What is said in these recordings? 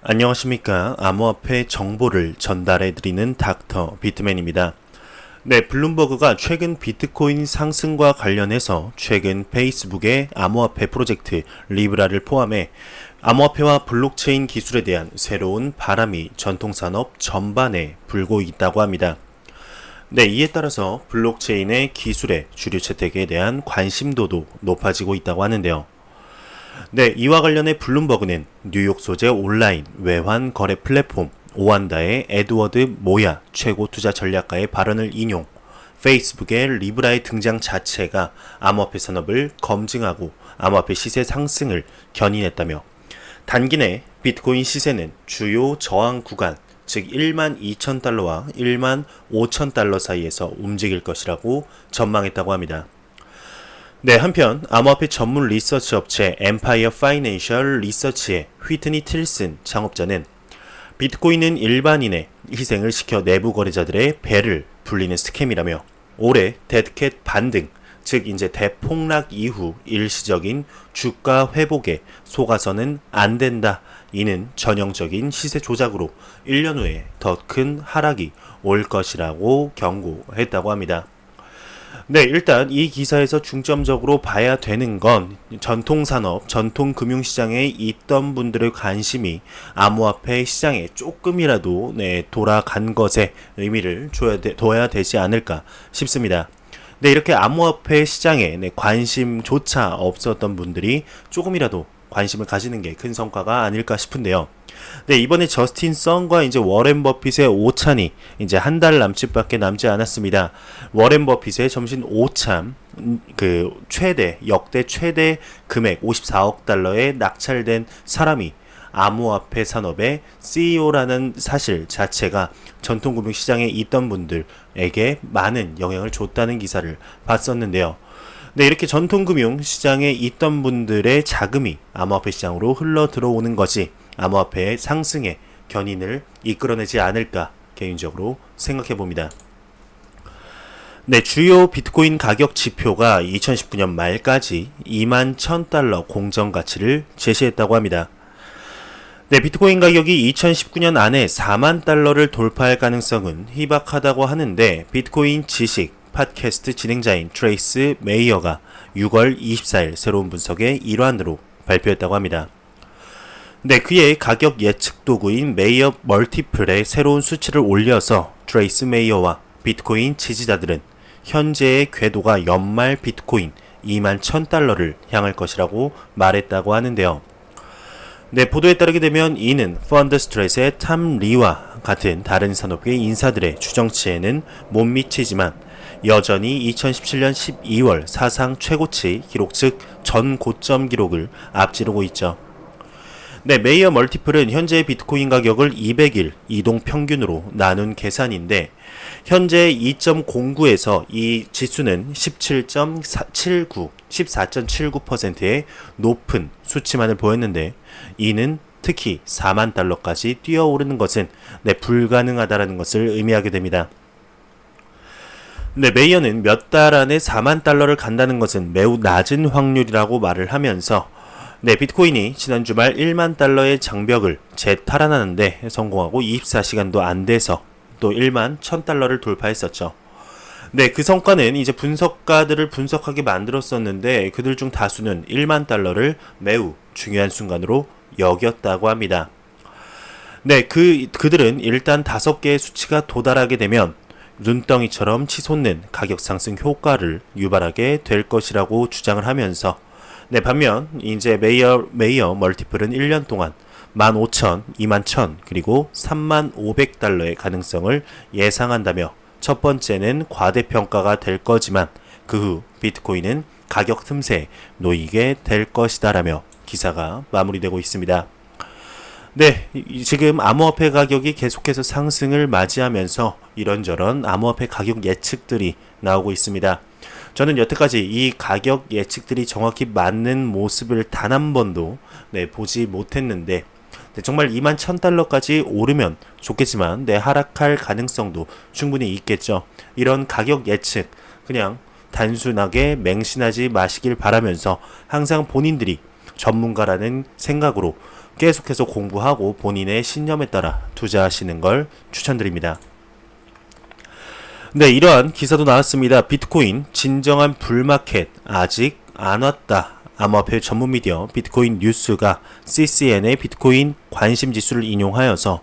안녕하십니까. 암호화폐 정보를 전달해드리는 닥터 비트맨입니다. 네, 블룸버그가 최근 비트코인 상승과 관련해서 최근 페이스북의 암호화폐 프로젝트 리브라를 포함해 암호화폐와 블록체인 기술에 대한 새로운 바람이 전통산업 전반에 불고 있다고 합니다. 네, 이에 따라서 블록체인의 기술의 주류 채택에 대한 관심도도 높아지고 있다고 하는데요. 네, 이와 관련해 블룸버그는 뉴욕 소재 온라인 외환 거래 플랫폼 오안다의 에드워드 모야 최고 투자 전략가의 발언을 인용, 페이스북의 리브라의 등장 자체가 암호화폐 산업을 검증하고 암호화폐 시세 상승을 견인했다며, 단기 내 비트코인 시세는 주요 저항 구간, 즉 1만 2천 달러와 1만 5천 달러 사이에서 움직일 것이라고 전망했다고 합니다. 네, 한편 암호화폐 전문 리서치 업체 엠파이어 파이낸셜 리서치의 휘트니 틸슨 창업자는 비트코인은 일반인의 희생을 시켜 내부 거래자들의 배를 불리는 스캠이라며, 올해 데드캣 반등, 즉 이제 대폭락 이후 일시적인 주가 회복에 속아서는 안 된다. 이는 전형적인 시세 조작으로 1년 후에 더 큰 하락이 올 것이라고 경고했다고 합니다. 네, 일단 이 기사에서 중점적으로 봐야 되는 건 전통산업, 전통금융시장에 있던 분들의 관심이 암호화폐 시장에 조금이라도 돌아간 것에 의미를 둬야 되지 않을까 싶습니다. 네, 이렇게 암호화폐 시장에 관심조차 없었던 분들이 조금이라도 관심을 가지는 게 큰 성과가 아닐까 싶은데요. 네, 이번에 저스틴 썬과 이제 워렌 버핏의 오찬이 이제 한 달 남짓밖에 남지 않았습니다. 워렌 버핏의 점심 오찬, 역대 최대 금액 54억 달러에 낙찰된 사람이 암호화폐 산업의 CEO라는 사실 자체가 전통금융시장에 있던 분들에게 많은 영향을 줬다는 기사를 봤었는데요. 네, 이렇게 전통금융 시장에 있던 분들의 자금이 암호화폐 시장으로 흘러 들어오는 것이 암호화폐의 상승에 견인을 이끌어내지 않을까 개인적으로 생각해 봅니다. 네, 주요 비트코인 가격 지표가 2019년 말까지 2만 1000달러 공정 가치를 제시했다고 합니다. 네, 비트코인 가격이 2019년 안에 4만 달러를 돌파할 가능성은 희박하다고 하는데, 비트코인 지식 팟캐스트 진행자인 트레이스 메이어가 6월 24일 새로운 분석의 일환으로 발표했다고 합니다. 네, 그의 가격 예측 도구인 메이어 멀티플의 새로운 수치를 올려서 트레이스 메이어와 비트코인 지지자들은 현재의 궤도가 연말 비트코인 2만 1000달러를 향할 것이라고 말했다고 하는데요. 네, 보도에 따르게 되면 이는 펀드 스트레스의 탐 리와 같은 다른 산업계 인사들의 추정치에는 못 미치지만 여전히 2017년 12월 사상 최고치 기록, 즉 전 고점 기록을 앞지르고 있죠. 네, 메이어 멀티플은 현재 비트코인 가격을 200일 이동 평균으로 나눈 계산인데, 현재 2.09에서 이 지수는 14.79%의 높은 수치만을 보였는데, 이는 특히 4만 달러까지 뛰어오르는 것은 불가능하다는 것을 의미하게 됩니다. 네, 메이어는 몇 달 안에 4만 달러를 간다는 것은 매우 낮은 확률이라고 말을 하면서, 네, 비트코인이 지난 주말 1만 달러의 장벽을 재탈환하는데 성공하고 24시간도 안 돼서 또 1만 1000달러를 돌파했었죠. 네, 그 성과는 이제 분석가들을 분석하게 만들었었는데, 그들 중 다수는 1만 달러를 매우 중요한 순간으로 여겼다고 합니다. 네, 그들은 일단 5개의 수치가 도달하게 되면 눈덩이처럼 치솟는 가격 상승 효과를 유발하게 될 것이라고 주장을 하면서, 네, 반면 이제 메이어 멀티플은 1년 동안 15,000, 21,000 그리고 35,500달러의 가능성을 예상한다며, 첫 번째는 과대평가가 될 거지만 그 후 비트코인은 가격 틈새에 놓이게 될 것이다라며 기사가 마무리되고 있습니다. 네, 지금 암호화폐 가격이 계속해서 상승을 맞이하면서 이런저런 암호화폐 가격 예측들이 나오고 있습니다. 저는 여태까지 이 가격 예측들이 정확히 맞는 모습을 단 한 번도 보지 못했는데, 정말 2만 1000달러까지 오르면 좋겠지만 하락할 가능성도 충분히 있겠죠. 이런 가격 예측 그냥 단순하게 맹신하지 마시길 바라면서, 항상 본인들이 전문가라는 생각으로 계속해서 공부하고 본인의 신념에 따라 투자하시는 걸 추천드립니다. 네, 이러한 기사도 나왔습니다. 비트코인 진정한 불마켓 아직 안 왔다. 암호화폐 전문 미디어 비트코인 뉴스가 CCN의 비트코인 관심 지수를 인용하여서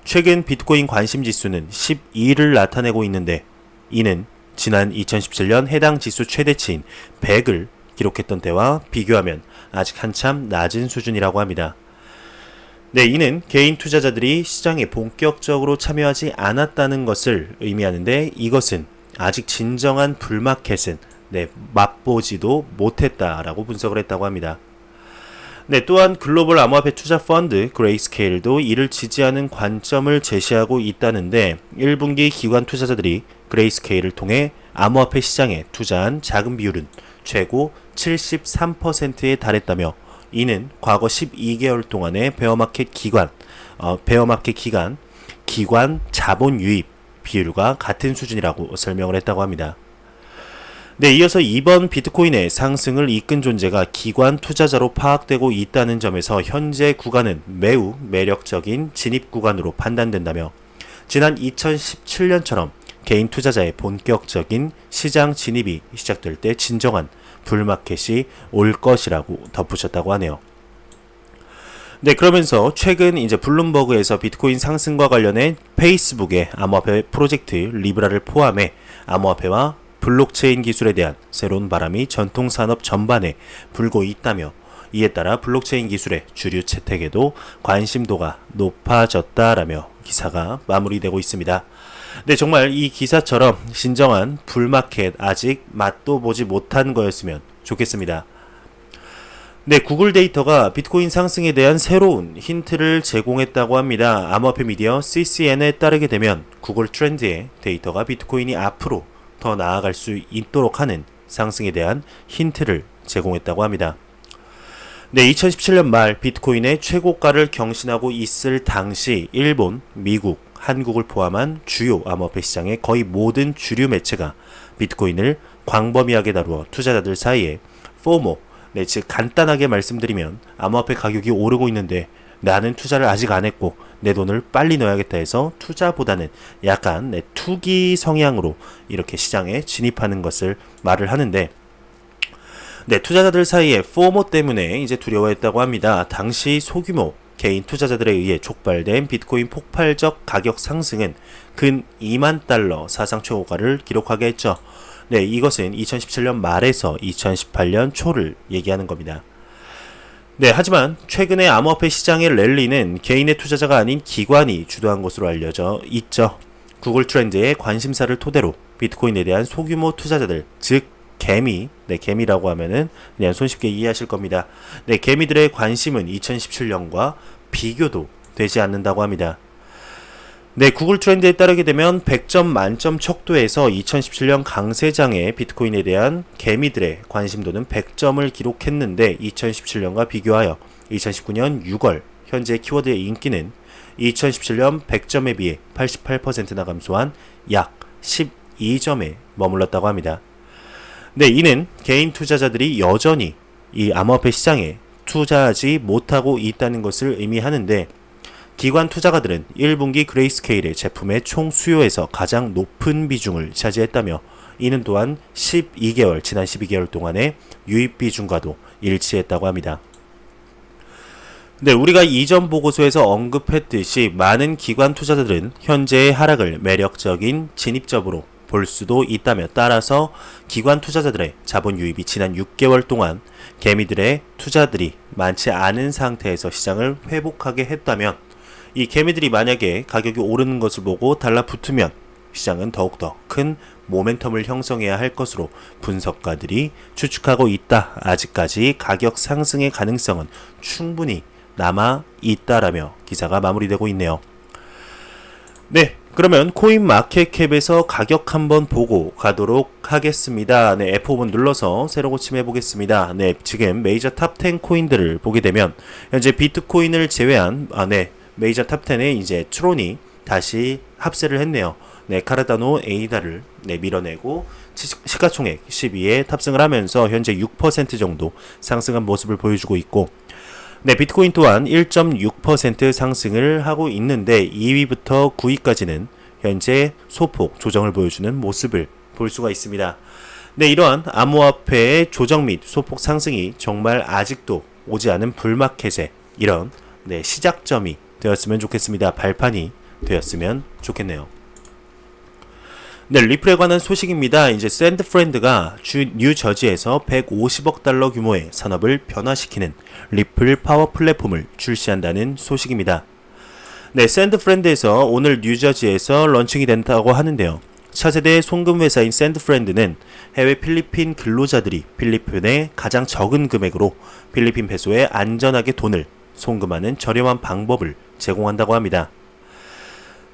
최근 비트코인 관심 지수는 12를 나타내고 있는데 이는 지난 2017년 해당 지수 최대치인 100을 기록했던 때와 비교하면 아직 한참 낮은 수준이라고 합니다. 네, 이는 개인 투자자들이 시장에 본격적으로 참여하지 않았다는 것을 의미하는데 이것은 아직 진정한 불마켓은 맛보지도 못했다라고 분석을 했다고 합니다. 네, 또한 글로벌 암호화폐 투자 펀드 그레이스케일도 이를 지지하는 관점을 제시하고 있다는데 1분기 기관 투자자들이 그레이스케일을 통해 암호화폐 시장에 투자한 자금 비율은 최고 73%에 달했다며 이는 과거 12개월 동안의 베어마켓 기관 자본 유입 비율과 같은 수준이라고 설명을 했다고 합니다. 네, 이어서 이번 비트코인의 상승을 이끈 존재가 기관 투자자로 파악되고 있다는 점에서 현재 구간은 매우 매력적인 진입 구간으로 판단된다며 지난 2017년처럼 개인 투자자의 본격적인 시장 진입이 시작될 때 진정한 불마켓이 올 것이라고 덧붙였다고 하네요. 네, 그러면서 최근 이제 블룸버그에서 비트코인 상승과 관련해 페이스북의 암호화폐 프로젝트 리브라를 포함해 암호화폐와 블록체인 기술에 대한 새로운 바람이 전통 산업 전반에 불고 있다며 이에 따라 블록체인 기술의 주류 채택에도 관심도가 높아졌다라며 기사가 마무리되고 있습니다. 네, 정말 이 기사처럼 진정한 불마켓 아직 맛도 보지 못한 거였으면 좋겠습니다. 네, 구글 데이터가 비트코인 상승에 대한 새로운 힌트를 제공했다고 합니다. 암호화폐 미디어 CCN에 따르게 되면 구글 트렌드의 데이터가 비트코인이 앞으로 더 나아갈 수 있도록 하는 상승에 대한 힌트를 제공했다고 합니다. 네, 2017년 말 비트코인의 최고가를 경신하고 있을 당시 일본, 미국, 한국을 포함한 주요 암호화폐 시장의 거의 모든 주류 매체가 비트코인을 광범위하게 다루어 투자자들 사이에 포모, 즉 간단하게 말씀드리면 암호화폐 가격이 오르고 있는데 나는 투자를 아직 안 했고 내 돈을 빨리 넣어야겠다 해서 투자보다는 약간 투기 성향으로 이렇게 시장에 진입하는 것을 말을 하는데 투자자들 사이에 포모 때문에 이제 두려워했다고 합니다. 당시 소규모 개인 투자자들에 의해 촉발된 비트코인 폭발적 가격 상승은 근 2만 달러 사상 최고가를 기록하게 했죠. 네, 이것은 2017년 말에서 2018년 초를 얘기하는 겁니다. 네, 하지만 최근의 암호화폐 시장의 랠리는 개인의 투자자가 아닌 기관이 주도한 것으로 알려져 있죠. 구글 트렌드의 관심사를 토대로 비트코인에 대한 소규모 투자자들, 즉 개미라고 하면은 그냥 손쉽게 이해하실 겁니다. 네, 개미들의 관심은 2017년과 비교도 되지 않는다고 합니다. 네, 구글 트렌드에 따르게 되면 100점 만점 척도에서 2017년 강세장의 비트코인에 대한 개미들의 관심도는 100점을 기록했는데 2017년과 비교하여 2019년 6월 현재 키워드의 인기는 2017년 100점에 비해 88%나 감소한 약 12점에 머물렀다고 합니다. 네, 이는 개인 투자자들이 여전히 이 암호화폐 시장에 투자하지 못하고 있다는 것을 의미하는데 기관 투자가들은 1분기 그레이스케일의 제품의 총 수요에서 가장 높은 비중을 차지했다며 이는 또한 지난 12개월 동안의 유입 비중과도 일치했다고 합니다. 네, 우리가 이전 보고서에서 언급했듯이 많은 기관 투자자들은 현재의 하락을 매력적인 진입점으로 볼 수도 있다며 따라서 기관 투자자들의 자본 유입이 지난 6개월 동안 개미들의 투자들이 많지 않은 상태에서 시장을 회복하게 했다면 이 개미들이 만약에 가격이 오르는 것을 보고 달라붙으면 시장은 더욱더 큰 모멘텀을 형성해야 할 것으로 분석가들이 추측하고 있다. 아직까지 가격 상승의 가능성은 충분히 남아 있다라며 기사가 마무리되고 있네요. 네, 그러면 코인마켓캡에서 가격 한번 보고 가도록 하겠습니다. 네, F5번 눌러서 새로 고침해 보겠습니다. 네, 지금 메이저 탑 10 코인들을 보게 되면 현재 비트코인을 제외한 메이저 탑 10에 이제 트론이 다시 합세를 했네요. 네, 카르다노 에이다를 밀어내고 시가총액 12에 탑승을 하면서 현재 6% 정도 상승한 모습을 보여주고 있고 네, 비트코인 또한 1.6% 상승을 하고 있는데 2위부터 9위까지는 현재 소폭 조정을 보여주는 모습을 볼 수가 있습니다. 네, 이러한 암호화폐의 조정 및 소폭 상승이 정말 아직도 오지 않은 불마켓의 이런 시작점이 되었으면 좋겠습니다. 발판이 되었으면 좋겠네요. 네, 리플에 관한 소식입니다. 이제 샌드프렌드가 뉴저지에서 150억 달러 규모의 산업을 변화시키는 리플 파워 플랫폼을 출시한다는 소식입니다. 네, 샌드프렌드에서 오늘 뉴저지에서 런칭이 된다고 하는데요. 차세대 송금 회사인 샌드프렌드는 해외 필리핀 근로자들이 필리핀에 가장 적은 금액으로 필리핀 페소에 안전하게 돈을 송금하는 저렴한 방법을 제공한다고 합니다.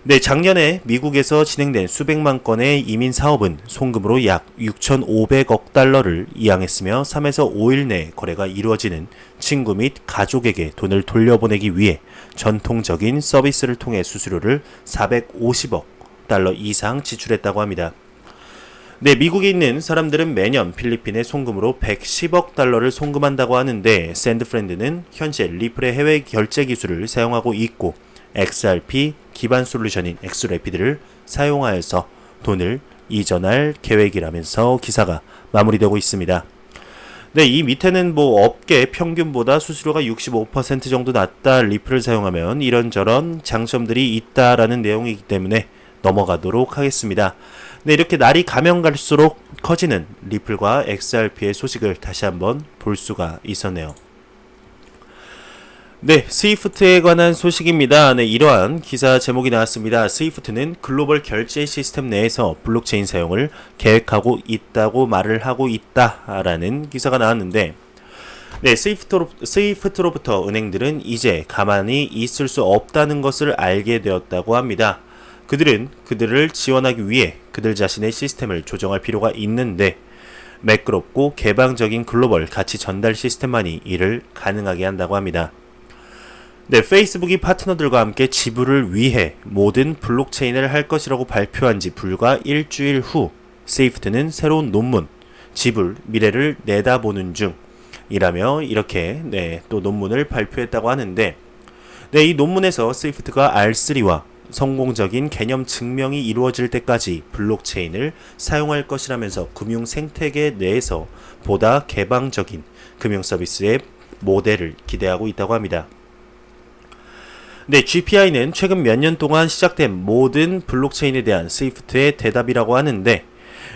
네, 작년에 미국에서 진행된 수백만 건의 이민 사업은 송금으로 약 6,500억 달러를 이양했으며 3에서 5일 내에 거래가 이루어지는 친구 및 가족에게 돈을 돌려보내기 위해 전통적인 서비스를 통해 수수료를 450억 달러 이상 지출했다고 합니다. 네, 미국에 있는 사람들은 매년 필리핀에 송금으로 110억 달러를 송금한다고 하는데 샌드프렌드는 현재 리플의 해외 결제 기술을 사용하고 있고 XRP 기반 솔루션인 엑스래피드를 사용하여서 돈을 이전할 계획이라면서 기사가 마무리되고 있습니다. 네, 이 밑에는 업계 평균보다 수수료가 65% 정도 낮다, 리플을 사용하면 이런저런 장점들이 있다라는 내용이기 때문에 넘어가도록 하겠습니다. 네, 이렇게 날이 가면 갈수록 커지는 리플과 XRP의 소식을 다시 한번 볼 수가 있었네요. 네, 스위프트에 관한 소식입니다. 네, 이러한 기사 제목이 나왔습니다. 스위프트는 글로벌 결제 시스템 내에서 블록체인 사용을 계획하고 있다고 말을 하고 있다라는 기사가 나왔는데, 네, 스위프트로부터 은행들은 이제 가만히 있을 수 없다는 것을 알게 되었다고 합니다. 그들은 그들을 지원하기 위해 그들 자신의 시스템을 조정할 필요가 있는데 매끄럽고 개방적인 글로벌 가치 전달 시스템만이 이를 가능하게 한다고 합니다. 네, 페이스북이 파트너들과 함께 지불을 위해 모든 블록체인을 할 것이라고 발표한 지 불과 일주일 후 스위프트는 새로운 논문, 지불, 미래를 내다보는 중이라며 이렇게 또 논문을 발표했다고 하는데, 네, 이 논문에서 스위프트가 R3와 성공적인 개념 증명이 이루어질 때까지 블록체인을 사용할 것이라면서 금융 생태계 내에서 보다 개방적인 금융 서비스의 모델을 기대하고 있다고 합니다. 네, GPI는 최근 몇 년 동안 시작된 모든 블록체인에 대한 스위프트의 대답이라고 하는데,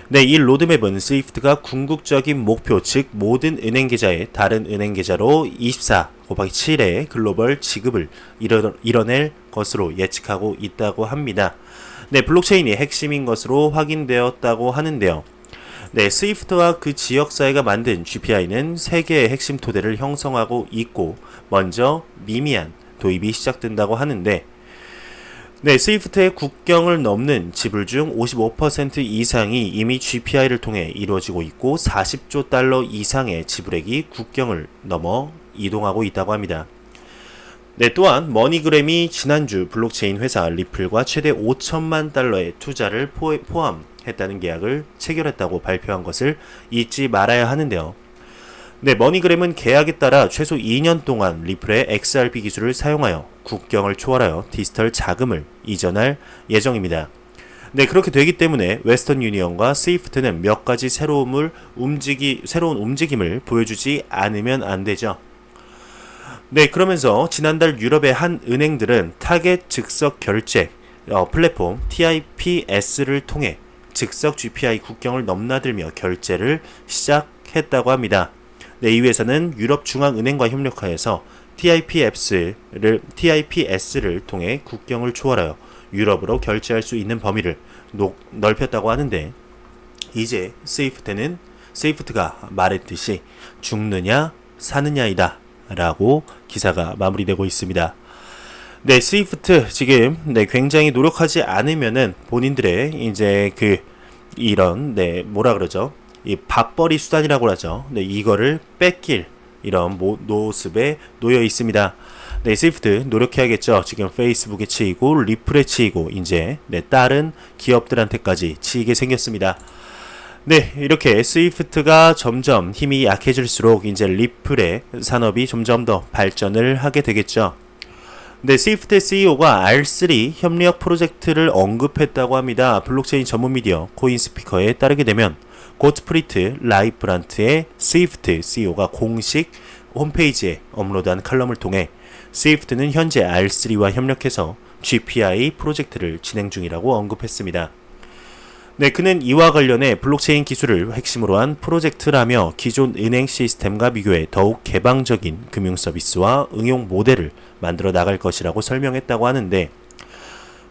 네, 이 로드맵은 스위프트가 궁극적인 목표, 즉 모든 은행 계좌에 다른 은행 계좌로 24/7의 글로벌 지급을 이뤄낼 것으로 예측하고 있다고 합니다. 네, 블록체인이 핵심인 것으로 확인되었다고 하는데요. 네, 스위프트와 그 지역사회가 만든 GPI는 세 개의 핵심 토대를 형성하고 있고, 먼저 미미한 도입이 시작된다고 하는데, 네, 스위프트의 국경을 넘는 지불 중 55% 이상이 이미 GPI를 통해 이루어지고 있고 40조 달러 이상의 지불액이 국경을 넘어 이동하고 있다고 합니다. 네, 또한 머니그램이 지난주 블록체인 회사 리플과 최대 5천만 달러의 투자를 포함했다는 계약을 체결했다고 발표한 것을 잊지 말아야 하는데요. 네, 머니그램은 계약에 따라 최소 2년 동안 리플의 XRP 기술을 사용하여 국경을 초월하여 디지털 자금을 이전할 예정입니다. 네, 그렇게 되기 때문에 웨스턴 유니언과 스위프트는 몇 가지 새로운 움직임을 보여주지 않으면 안 되죠. 네, 그러면서 지난달 유럽의 한 은행들은 타겟 즉석 결제 플랫폼 TIPS를 통해 즉석 GPI 국경을 넘나들며 결제를 시작했다고 합니다. 네, 이 회사는 유럽중앙은행과 협력하여서 TIPS를 통해 국경을 초월하여 유럽으로 결제할 수 있는 범위를 넓혔다고 하는데, 이제 스위프트가 말했듯이 죽느냐 사느냐이다 라고 기사가 마무리되고 있습니다. 네, 스위프트 지금 굉장히 노력하지 않으면은 본인들의 이제 이런 이 밥벌이 수단이라고 하죠. 네, 이거를 뺏길 이런 모습에 놓여 있습니다. 네, 스위프트 노력해야겠죠. 지금 페이스북에 치이고 리플에 치이고 이제 다른 기업들한테까지 치이게 생겼습니다. 네, 이렇게 스위프트가 점점 힘이 약해질수록 이제 리플의 산업이 점점 더 발전을 하게 되겠죠. 네, 스위프트 CEO가 R3 협력 프로젝트를 언급했다고 합니다. 블록체인 전문 미디어 코인스피커에 따르게 되면 고트프리트 라이프란트의 스위프트 CEO가 공식 홈페이지에 업로드한 칼럼을 통해 스위프트는 현재 R3와 협력해서 GPI 프로젝트를 진행 중이라고 언급했습니다. 네, 그는 이와 관련해 블록체인 기술을 핵심으로 한 프로젝트라며 기존 은행 시스템과 비교해 더욱 개방적인 금융 서비스와 응용 모델을 만들어 나갈 것이라고 설명했다고 하는데,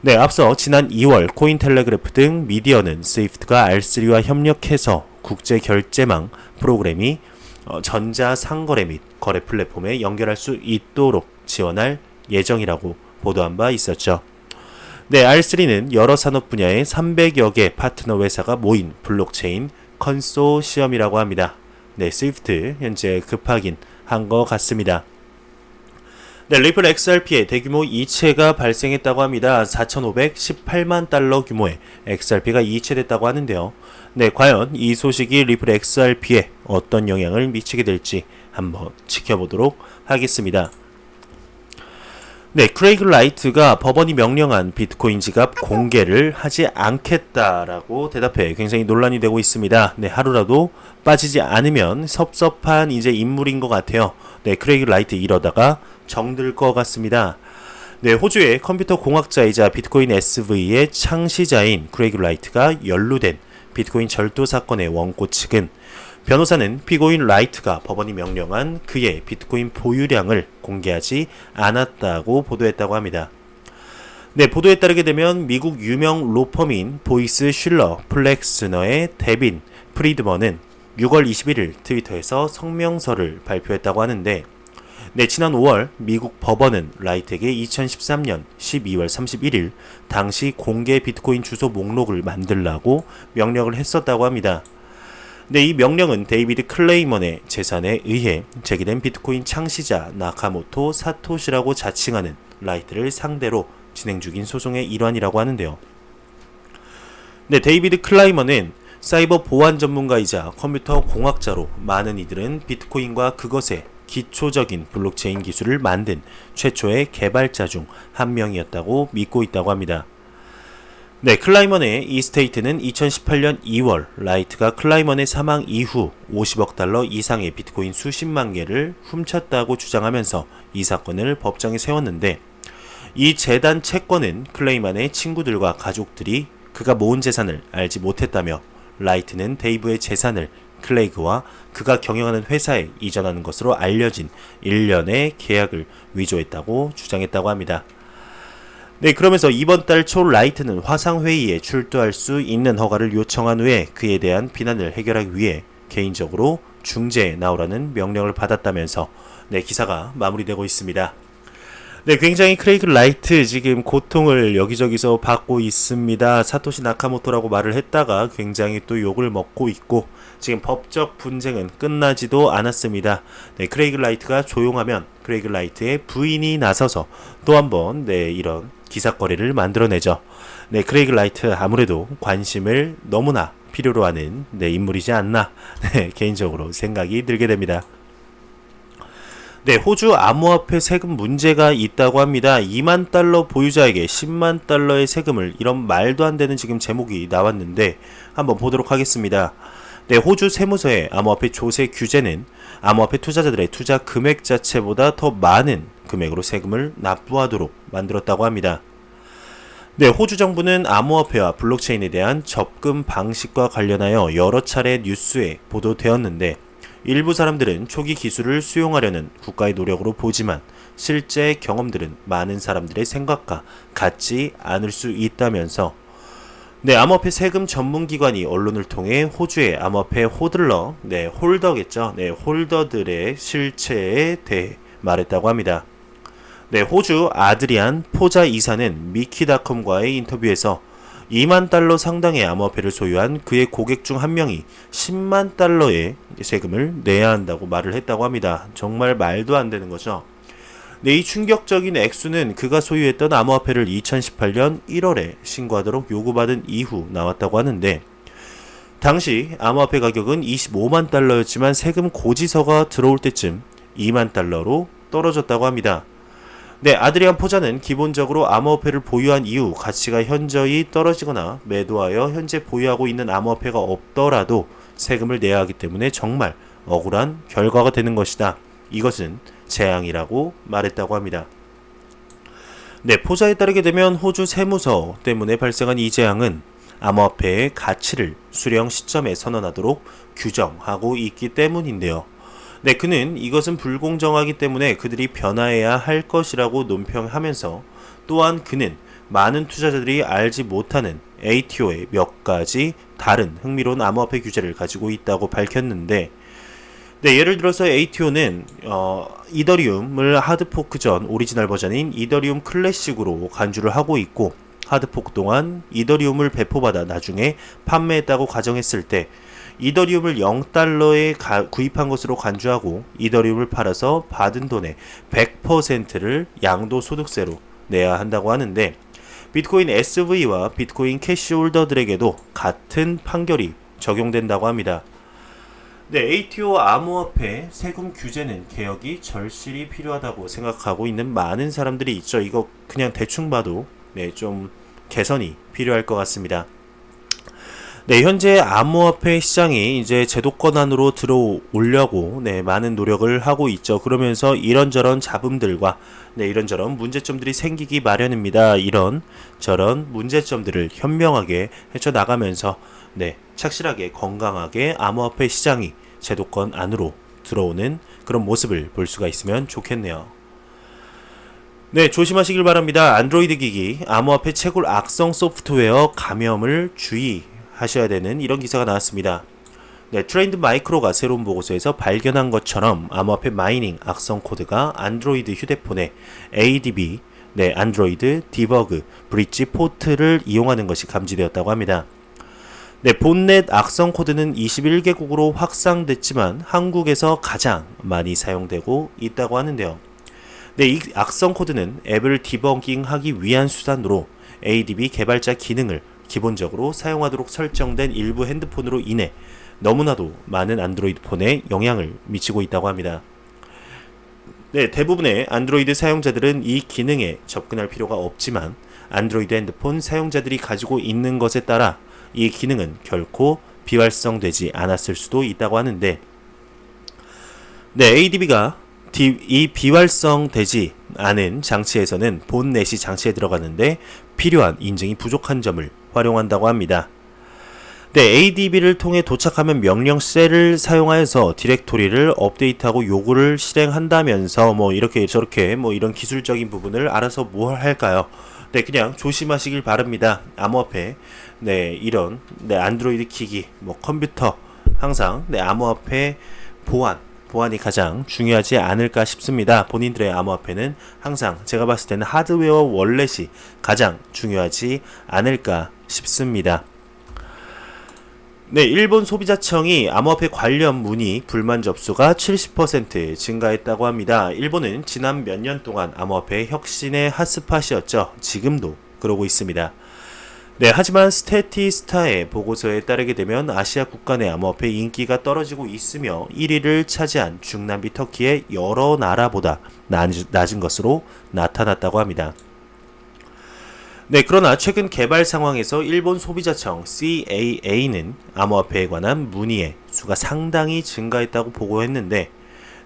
네, 앞서 지난 2월 코인텔레그래프 등 미디어는 스위프트가 R3와 협력해서 국제 결제망 프로그램이 전자상거래 및 거래 플랫폼에 연결할 수 있도록 지원할 예정이라고 보도한 바 있었죠. 네, R3는 여러 산업 분야의 300여 개 파트너 회사가 모인 블록체인 컨소시엄이라고 합니다. 네, 스위프트 현재 급하긴 한 것 같습니다. 네, 리플 XRP에 대규모 이체가 발생했다고 합니다. 4,518만 달러 규모의 XRP가 이체됐다고 하는데요. 네, 과연 이 소식이 리플 XRP에 어떤 영향을 미치게 될지 한번 지켜보도록 하겠습니다. 네, 크레이그 라이트가 법원이 명령한 비트코인 지갑 공개를 하지 않겠다라고 대답해 굉장히 논란이 되고 있습니다. 네, 하루라도 빠지지 않으면 섭섭한 이제 인물인 것 같아요. 네, 크레이그 라이트 이러다가 정들 것 같습니다. 네, 호주의 컴퓨터 공학자이자 비트코인 SV의 창시자인 크레이그 라이트가 연루된 비트코인 절도 사건의 원고 측은 변호사는 피고인 라이트가 법원이 명령한 그의 비트코인 보유량을 공개하지 않았다고 보도했다고 합니다. 네, 보도에 따르게 되면 미국 유명 로펌인 보이스 슐러 플렉스너의 데빈 프리드먼은 6월 21일 트위터에서 성명서를 발표했다고 하는데, 네, 지난 5월 미국 법원은 라이트에게 2013년 12월 31일 당시 공개 비트코인 주소 목록을 만들라고 명령을 했었다고 합니다. 네, 이 명령은 데이비드 클레이먼의 재산에 의해 제기된 비트코인 창시자 나카모토 사토시라고 자칭하는 라이트를 상대로 진행 중인 소송의 일환이라고 하는데요. 네, 데이비드 클레이먼은 사이버 보안 전문가이자 컴퓨터 공학자로 많은 이들은 비트코인과 그것의 기초적인 블록체인 기술을 만든 최초의 개발자 중 한 명이었다고 믿고 있다고 합니다. 네, 클라이먼의 이 스테이트는 2018년 2월 라이트가 클라이먼의 사망 이후 50억 달러 이상의 비트코인 수십만 개를 훔쳤다고 주장하면서 이 사건을 법정에 세웠는데, 이 재단 채권은 클레이먼의 친구들과 가족들이 그가 모은 재산을 알지 못했다며 라이트는 데이브의 재산을 클레이그와 그가 경영하는 회사에 이전하는 것으로 알려진 1년의 계약을 위조했다고 주장했다고 합니다. 네, 그러면서 이번 달 초 라이트는 화상회의에 출두할 수 있는 허가를 요청한 후에 그에 대한 비난을 해결하기 위해 개인적으로 중재에 나오라는 명령을 받았다면서 네, 기사가 마무리되고 있습니다. 네, 굉장히 크레이그 라이트 지금 고통을 여기저기서 받고 있습니다. 사토시 나카모토라고 말을 했다가 굉장히 또 욕을 먹고 있고 지금 법적 분쟁은 끝나지도 않았습니다. 네, 크레이그 라이트가 조용하면 크레이그 라이트의 부인이 나서서 또 한번 네, 이런 기사거리를 만들어내죠. 네, 크레이그 라이트 아무래도 관심을 너무나 필요로 하는 네, 인물이지 않나 네, 개인적으로 생각이 들게 됩니다. 네, 호주 암호화폐 세금 문제가 있다고 합니다. 2만 달러 보유자에게 10만 달러의 세금을, 이런 말도 안 되는 지금 제목이 나왔는데 한번 보도록 하겠습니다. 네, 호주 세무서의 암호화폐 조세 규제는 암호화폐 투자자들의 투자 금액 자체보다 더 많은 금액으로 세금을 납부하도록 만들었다고 합니다. 네, 호주 정부는 암호화폐와 블록체인에 대한 접근 방식과 관련하여 여러 차례 뉴스에 보도되었는데, 일부 사람들은 초기 기술을 수용하려는 국가의 노력으로 보지만 실제 경험들은 많은 사람들의 생각과 같지 않을 수 있다면서, 네, 암호화폐 세금 전문기관이 언론을 통해 호주의 암호화폐 호들러, 네, 홀더겠죠. 네, 홀더들의 실체에 대해 말했다고 합니다. 네, 호주 아드리안 포자 이사는 미키닷컴과의 인터뷰에서 2만 달러 상당의 암호화폐를 소유한 그의 고객 중 한 명이 10만 달러의 세금을 내야 한다고 말을 했다고 합니다. 정말 말도 안 되는 거죠. 네, 이 충격적인 액수는 그가 소유했던 암호화폐를 2018년 1월에 신고하도록 요구받은 이후 나왔다고 하는데, 당시 암호화폐 가격은 25만 달러였지만 세금 고지서가 들어올 때쯤 2만 달러로 떨어졌다고 합니다. 네, 아드리안 포자는 기본적으로 암호화폐를 보유한 이후 가치가 현저히 떨어지거나 매도하여 현재 보유하고 있는 암호화폐가 없더라도 세금을 내야 하기 때문에 정말 억울한 결과가 되는 것이다. 이것은 재앙이라고 말했다고 합니다. 네, 포자에 따르게 되면 호주 세무서 때문에 발생한 이 재앙은 암호화폐의 가치를 수령 시점에 선언하도록 규정하고 있기 때문인데요. 네, 그는 이것은 불공정하기 때문에 그들이 변화해야 할 것이라고 논평하면서 또한 그는 많은 투자자들이 알지 못하는 ATO의 몇 가지 다른 흥미로운 암호화폐 규제를 가지고 있다고 밝혔는데, 네, 예를 들어서 ATO는 이더리움을 하드포크 전 오리지널 버전인 이더리움 클래식으로 간주를 하고 있고, 하드포크 동안 이더리움을 배포받아 나중에 판매했다고 가정했을 때 이더리움을 0달러에 구입한 것으로 간주하고 이더리움을 팔아서 받은 돈의 100%를 양도소득세로 내야 한다고 하는데, 비트코인 SV와 비트코인 캐시홀더들에게도 같은 판결이 적용된다고 합니다. 네, ATO 암호화폐 세금 규제는 개혁이 절실히 필요하다고 생각하고 있는 많은 사람들이 있죠. 이거 그냥 대충 봐도 네, 좀 개선이 필요할 것 같습니다. 네, 현재 암호화폐 시장이 이제 제도권 안으로 들어오려고 네, 많은 노력을 하고 있죠. 그러면서 이런저런 잡음들과 네, 이런저런 문제점들이 생기기 마련입니다. 이런 저런 문제점들을 현명하게 헤쳐나가면서 네, 착실하게 건강하게 암호화폐 시장이 제도권 안으로 들어오는 그런 모습을 볼 수가 있으면 좋겠네요. 네, 조심하시길 바랍니다. 안드로이드 기기 암호화폐 채굴 악성 소프트웨어 감염을 주의하셔야 되는 이런 기사가 나왔습니다. 네, 트렌드 마이크로가 새로운 보고서에서 발견한 것처럼 암호화폐 마이닝 악성 코드가 안드로이드 휴대폰에 ADB, 네, 안드로이드 디버그 브릿지 포트를 이용하는 것이 감지되었다고 합니다. 네, 본넷 악성 코드는 21개국으로 확산됐지만 한국에서 가장 많이 사용되고 있다고 하는데요. 네, 이 악성 코드는 앱을 디버깅하기 위한 수단으로 ADB 개발자 기능을 기본적으로 사용하도록 설정된 일부 핸드폰으로 인해 너무나도 많은 안드로이드 폰에 영향을 미치고 있다고 합니다. 네, 대부분의 안드로이드 사용자들은 이 기능에 접근할 필요가 없지만 안드로이드 핸드폰 사용자들이 가지고 있는 것에 따라 이 기능은 결코 비활성되지 않았을 수도 있다고 하는데, 네, ADB가 이 비활성되지 않은 장치에서는 본넷이 장치에 들어가는데 필요한 인증이 부족한 점을 활용한다고 합니다. 네, ADB를 통해 도착하면 명령 셀을 사용하여서 디렉토리를 업데이트하고 요구를 실행한다면서 뭐 이렇게 저렇게 뭐 이런 기술적인 부분을 알아서 뭘 할까요? 네, 그냥 조심하시길 바랍니다. 암호화폐, 네, 이런 네, 안드로이드 기기, 뭐 컴퓨터 항상 네, 암호화폐 보안이 가장 중요하지 않을까 싶습니다. 본인들의 암호화폐는 항상 제가 봤을 때는 하드웨어 월렛이 가장 중요하지 않을까 싶습니다. 네, 일본 소비자청이 암호화폐 관련 문의 불만 접수가 70% 증가했다고 합니다. 일본은 지난 몇 년 동안 암호화폐 혁신의 핫스팟이었죠. 지금도 그러고 있습니다. 네, 하지만 스태티스타의 보고서에 따르게 되면 아시아 국가 내 암호화폐 인기가 떨어지고 있으며 1위를 차지한 중남미 터키의 여러 나라보다 낮은 것으로 나타났다고 합니다. 네, 그러나 최근 개발 상황에서 일본 소비자청 CAA는 암호화폐에 관한 문의의 수가 상당히 증가했다고 보고했는데,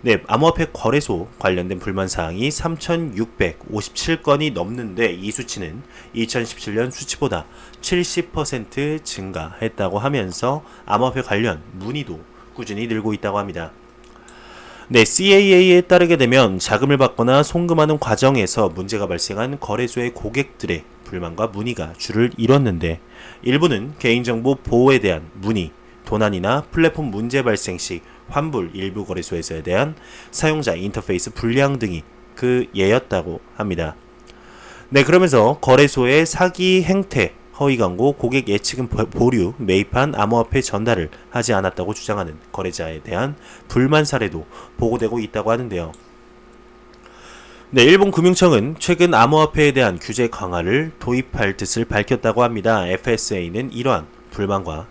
네, 암호화폐 거래소 관련된 불만사항이 3,657건이 넘는데 이 수치는 2017년 수치보다 70% 증가했다고 하면서 암호화폐 관련 문의도 꾸준히 늘고 있다고 합니다. 네, CAA에 따르게 되면 자금을 받거나 송금하는 과정에서 문제가 발생한 거래소의 고객들의 불만과 문의가 줄을 이뤘는데, 일부는 개인정보 보호에 대한 문의, 도난이나 플랫폼 문제 발생 시 환불 일부 거래소에 대한 사용자 인터페이스 불량 등이 그 예였다고 합니다. 네, 그러면서 거래소의 사기 행태, 허위 광고, 고객 예치금 보류, 매입한 암호화폐 전달을 하지 않았다고 주장하는 거래자에 대한 불만 사례도 보고되고 있다고 하는데요. 네, 일본 금융청은 최근 암호화폐에 대한 규제 강화를 도입할 뜻을 밝혔다고 합니다. FSA는 이러한 불만과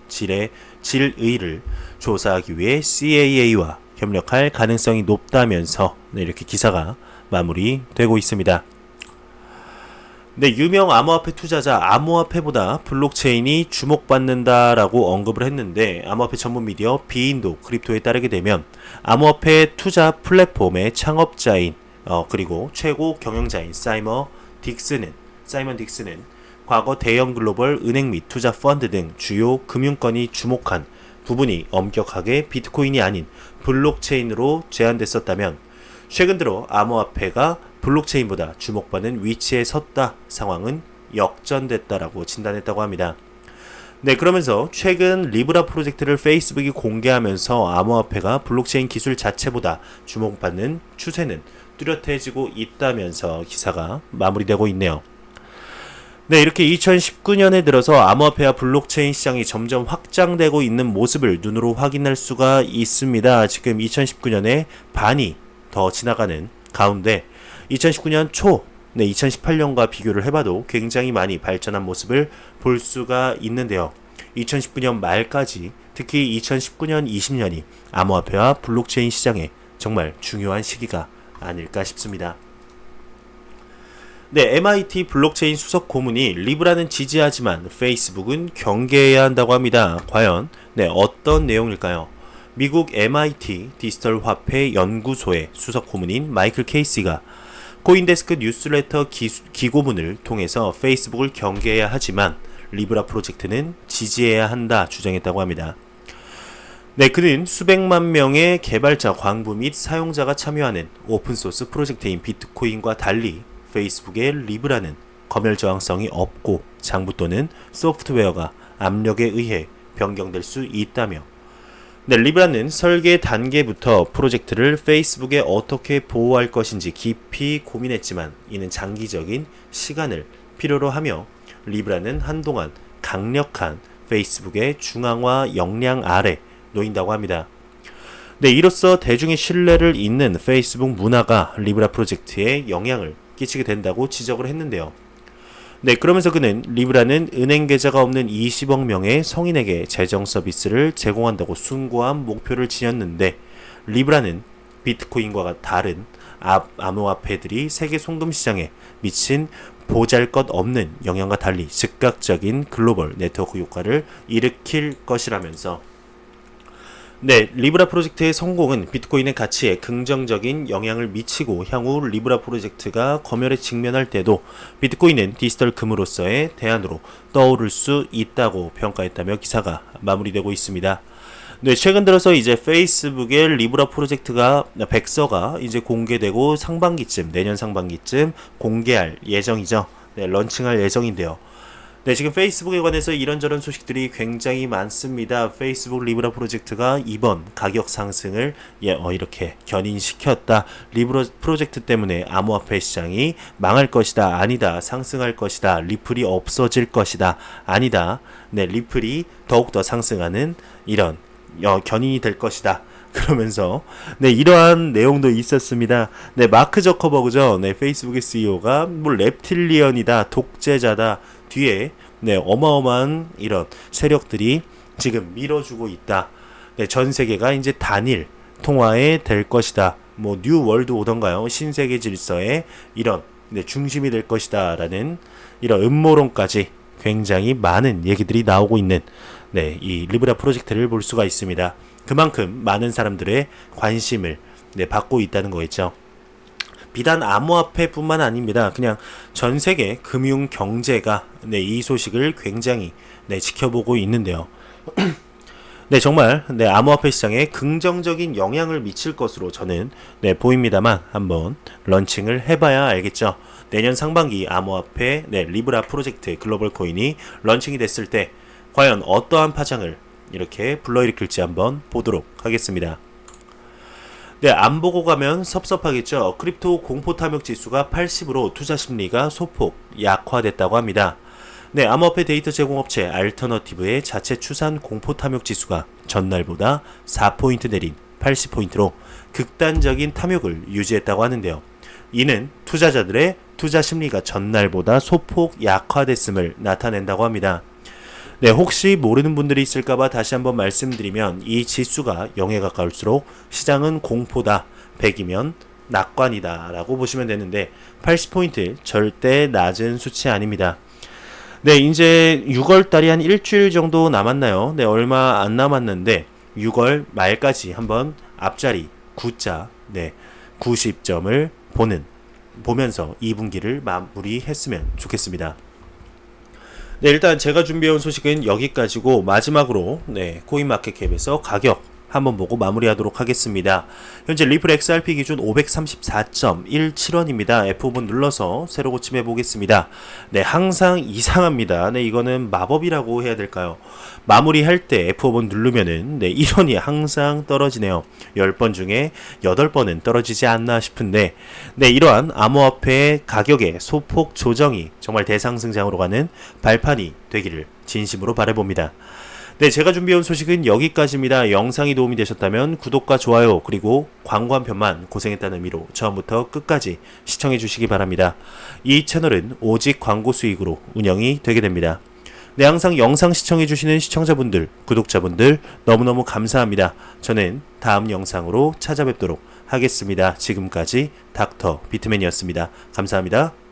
질의를 조사하기 위해 CAA와 협력할 가능성이 높다면서 이렇게 기사가 마무리되고 있습니다. 네, 유명 암호화폐 투자자 암호화폐보다 블록체인이 주목받는다라고 언급을 했는데 암호화폐 전문 미디어 비인도 크립토에 따르게 되면 암호화폐 투자 플랫폼의 창업자인 그리고 최고 경영자인 사이먼 딕스는 과거 대형 글로벌 은행 및 투자 펀드 등 주요 금융권이 주목한 부분이 엄격하게 비트코인이 아닌 블록체인으로 제한됐었다면 최근 들어 암호화폐가 블록체인보다 주목받는 위치에 섰다 상황은 역전됐다라고 진단했다고 합니다. 네, 그러면서 최근 리브라 프로젝트를 페이스북이 공개하면서 암호화폐가 블록체인 기술 자체보다 주목받는 추세는 뚜렷해지고 있다면서 기사가 마무리되고 있네요. 네, 이렇게 2019년에 들어서 암호화폐와 블록체인 시장이 점점 확장되고 있는 모습을 눈으로 확인할 수가 있습니다. 지금 2019년에 반이 더 지나가는 가운데 2019년 초, 2018년과 비교를 해봐도 굉장히 많이 발전한 모습을 볼 수가 있는데요. 2019년 말까지 특히 2019년, 20년이 암호화폐와 블록체인 시장에 정말 중요한 시기가 아닐까 싶습니다. 네, MIT 블록체인 수석 고문이 리브라는 지지하지만 페이스북은 경계해야 한다고 합니다. 과연 어떤 내용일까요? 미국 MIT 디지털 화폐 연구소의 수석 고문인 마이클 케이시가 코인데스크 뉴스레터 기고문을 통해서 페이스북을 경계해야 하지만 리브라 프로젝트는 지지해야 한다 주장했다고 합니다. 네, 그는 수백만 명의 개발자, 광부 및 사용자가 참여하는 오픈소스 프로젝트인 비트코인과 달리 페이스북의 리브라는 검열 저항성이 없고 장부 또는 소프트웨어가 압력에 의해 변경될 수 있다며 네, 리브라는 설계 단계부터 프로젝트를 페이스북에 어떻게 보호할 것인지 깊이 고민했지만 이는 장기적인 시간을 필요로 하며 리브라는 한동안 강력한 페이스북의 중앙화 역량 아래 놓인다고 합니다. 네, 이로써 대중의 신뢰를 잇는 페이스북 문화가 리브라 프로젝트에 영향을 끼치게 된다고 지적을 했는데요. 네, 그러면서 그는 리브라는 은행 계좌가 없는 20억 명의 성인에게 재정 서비스를 제공한다고 숭고한 목표를 지녔는데 리브라는 비트코인과 다른 암호화폐들이 세계 송금 시장에 미친 보잘것없는 영향과 달리 즉각적인 글로벌 네트워크 효과를 일으킬 것이라면서 네, 리브라 프로젝트의 성공은 비트코인의 가치에 긍정적인 영향을 미치고 향후 리브라 프로젝트가 검열에 직면할 때도 비트코인은 디지털 금으로서의 대안으로 떠오를 수 있다고 평가했다며 기사가 마무리되고 있습니다. 네, 최근 들어서 이제 페이스북의 리브라 프로젝트가 백서가 이제 공개되고 내년 상반기쯤 공개할 예정이죠. 네, 런칭할 예정인데요. 네, 지금 페이스북에 관해서 이런저런 소식들이 굉장히 많습니다. 페이스북 리브라 프로젝트가 이번 가격 상승을 이렇게 견인시켰다. 리브라 프로젝트 때문에 암호화폐 시장이 망할 것이다. 아니다. 상승할 것이다. 리플이 없어질 것이다. 아니다. 네, 리플이 더욱더 상승하는 이런 견인이 될 것이다. 그러면서 네, 이러한 내용도 있었습니다. 네, 마크 저커버그죠. 네, 페이스북의 CEO가 뭐 reptilian이다, 독재자다. 뒤에 네, 어마어마한 이런 세력들이 지금 밀어주고 있다. 네, 전 세계가 이제 단일 통화에 될 것이다. 뭐 뉴 월드 오던가요? 신세계 질서의 이런 중심이 될 것이다라는 이런 음모론까지 굉장히 많은 얘기들이 나오고 있는 이 리브라 프로젝트를 볼 수가 있습니다. 그만큼 많은 사람들의 관심을 받고 있다는 거겠죠. 비단 암호화폐뿐만 아닙니다. 그냥 전 세계 금융 경제가 이 소식을 굉장히 지켜보고 있는데요. 네, 정말 암호화폐 시장에 긍정적인 영향을 미칠 것으로 저는 보입니다만 한번 런칭을 해봐야 알겠죠. 내년 상반기 암호화폐 리브라 프로젝트 글로벌 코인이 런칭이 됐을 때 과연 어떠한 파장을 이렇게 불러일으킬지 한번 보도록 하겠습니다. 네, 안 보고 가면 섭섭하겠죠. 크립토 공포 탐욕 지수가 80으로 투자 심리가 소폭 약화됐다고 합니다. 네, 암호화폐 데이터 제공업체 알터너티브의 자체 추산 공포 탐욕 지수가 전날보다 4포인트 내린 80포인트로 극단적인 탐욕을 유지했다고 하는데요. 이는 투자자들의 투자 심리가 전날보다 소폭 약화됐음을 나타낸다고 합니다. 네, 혹시 모르는 분들이 있을까봐 다시 한번 말씀드리면 이 지수가 0에 가까울수록 시장은 공포다, 100이면 낙관이다 라고 보시면 되는데 80포인트 절대 낮은 수치 아닙니다. 네, 이제 6월달이 한 일주일 정도 남았나요? 네, 얼마 안 남았는데 6월 말까지 한번 앞자리 9자, 네, 90점을 보면서 2분기를 마무리했으면 좋겠습니다. 네, 일단 제가 준비해온 소식은 여기까지고 마지막으로 네, 코인마켓캡에서 가격 한번 보고 마무리하도록 하겠습니다. 현재 리플 XRP 기준 534.17원입니다. F5번 눌러서 새로 고침해 보겠습니다. 네, 항상 이상합니다. 네, 이거는 마법이라고 해야 될까요? 마무리할 때 F5번 누르면은 네, 1원이 항상 떨어지네요. 10번 중에 8번은 떨어지지 않나 싶은데 네, 이러한 암호화폐 가격의 소폭 조정이 정말 대상승장으로 가는 발판이 되기를 진심으로 바라봅니다. 네, 제가 준비해온 소식은 여기까지입니다. 영상이 도움이 되셨다면 구독과 좋아요 그리고 광고 한 편만 고생했다는 의미로 처음부터 끝까지 시청해 주시기 바랍니다. 이 채널은 오직 광고 수익으로 운영이 되게 됩니다. 네, 항상 영상 시청해 주시는 시청자분들, 구독자분들 너무너무 감사합니다. 저는 다음 영상으로 찾아뵙도록 하겠습니다. 지금까지 닥터 비트맨이었습니다. 감사합니다.